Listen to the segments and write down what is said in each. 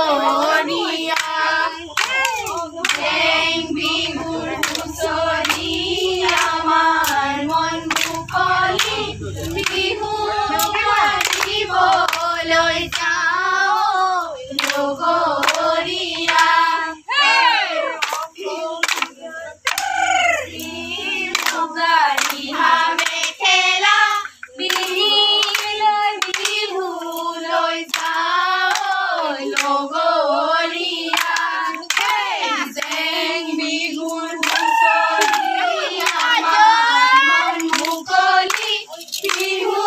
গৰিয়া জেং বিহুৰ হুঁচৰি আমাৰ মন মুকলি বিহু মাৰিবলৈ যাওঁ লগৰীয়া মেখেলা পিন্ধিলৈ বিহুলৈ যাওঁ লগৰীয়া জেং বিহুৰ হুঁচৰি আমাৰ মন মুকলি বিহু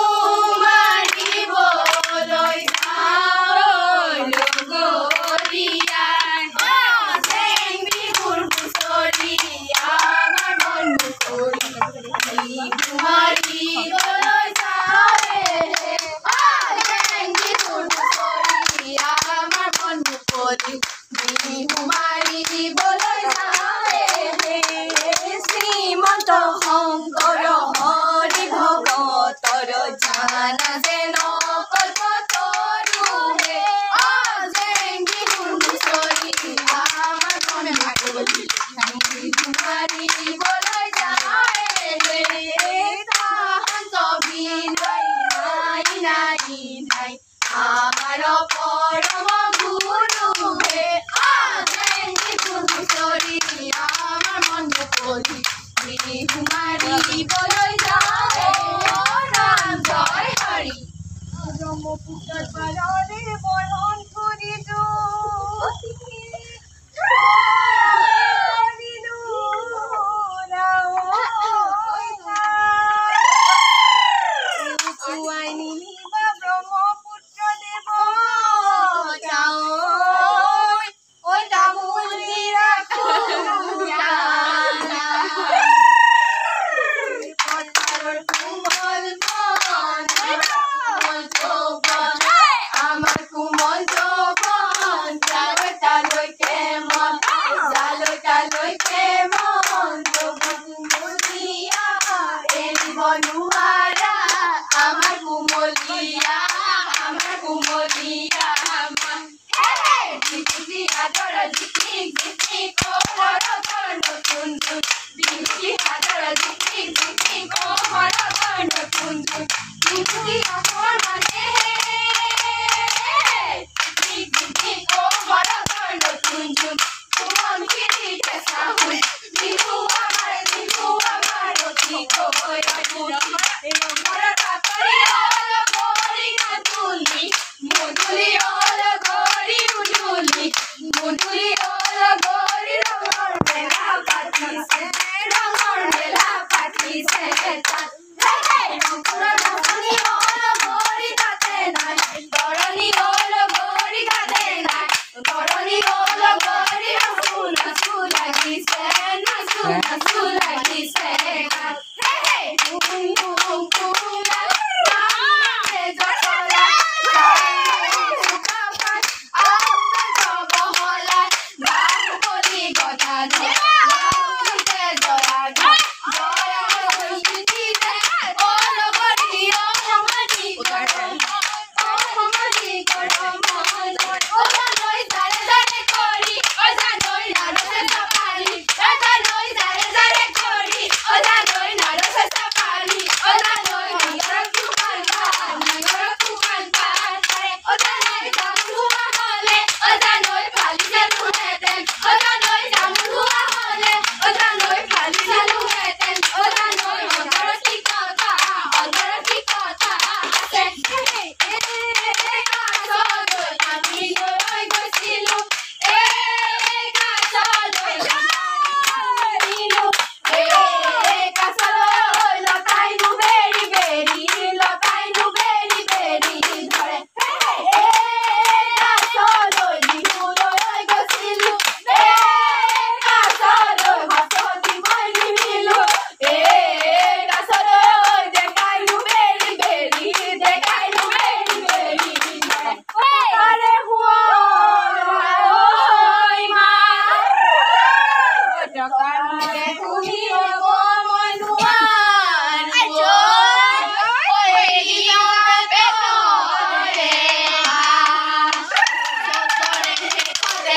মাৰিবলৈ যাওঁ লগৰীয়া জেং বিহুৰ হুঁচৰি আমাৰ মন মুকলি বিহু মাৰিবলৈ যাওঁ জেং বিহুৰ হুঁচৰি আমাৰ মন মুকলি বিহু মাৰিবলৈ যাওঁ শ্ৰীমন্ত শংকৰ হৰি ভকতৰ জানা যেন কল্পতৰুহে জেং বিহুৰ হুঁচৰি আমাৰ মন মুকলি বিহু মাৰিবলৈ যাওঁ তাহান্ত বিনয় নাই আমাৰ পৰম গুৰুহে জেং বিহুৰ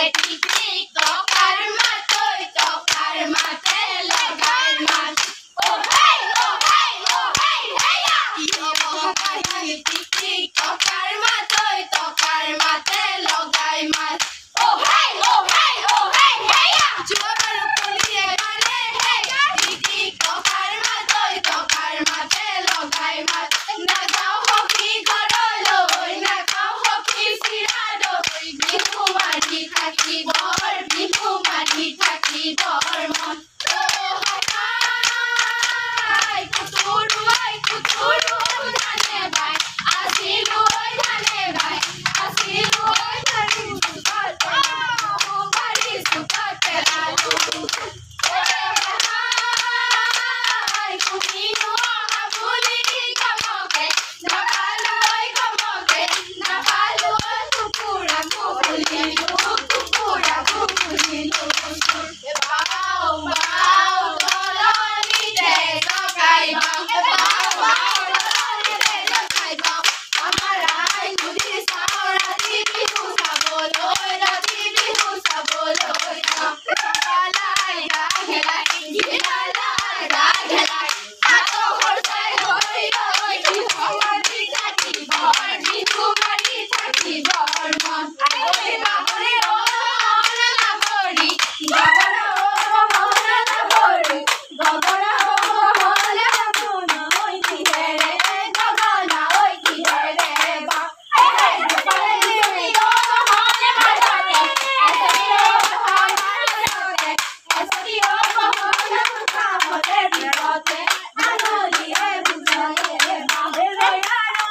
टिक टिक टकार माते लगाई मात ओ हे हेया यो बहाई टिक टिक टकार माते लगाई मात ओ हे हेया जोबर पुलिए मारे हे टिक टिक टकार माते लगाई मात ना गाओ हो की घरलो ना गाओ हो की सिराडो बिहु मारी थाकी बर मन ओ हाय कुतुरु जाने भाई आसिलु जाने भाई आसिलु जाने सुखत ओ भारी सुखत लालू ओ हाय कुमिनु हाबुली कमके नबालु कुकुरा कुकुलिनु बाओ तोलनी दे लगाई बाओ तोलनी दे लगाई बाओ हमारा गुदी सावराती बिहु सबोलोय कालाई राघलाई आतो होरसाय होय हमारी थाकी बर बिहु मारी थाकी बर मन ओय बाबरे ओ ना बड़ी गगना ओय की रे गगना ओय की रे बा हे पले ओ होने मारते ऐसे ओ होने खामते बिरते आनोली है बुझाए बाबे रे यारो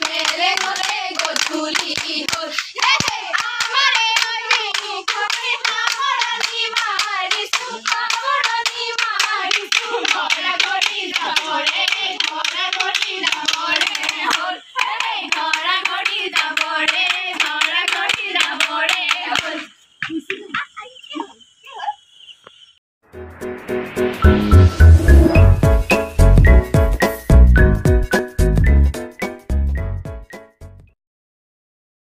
मेरे घरे गोधूली हो आमारे ओइनी खबे हामरानी मारी घरा घड़ी दाबरे होल घरा घड़ी दाबरे होल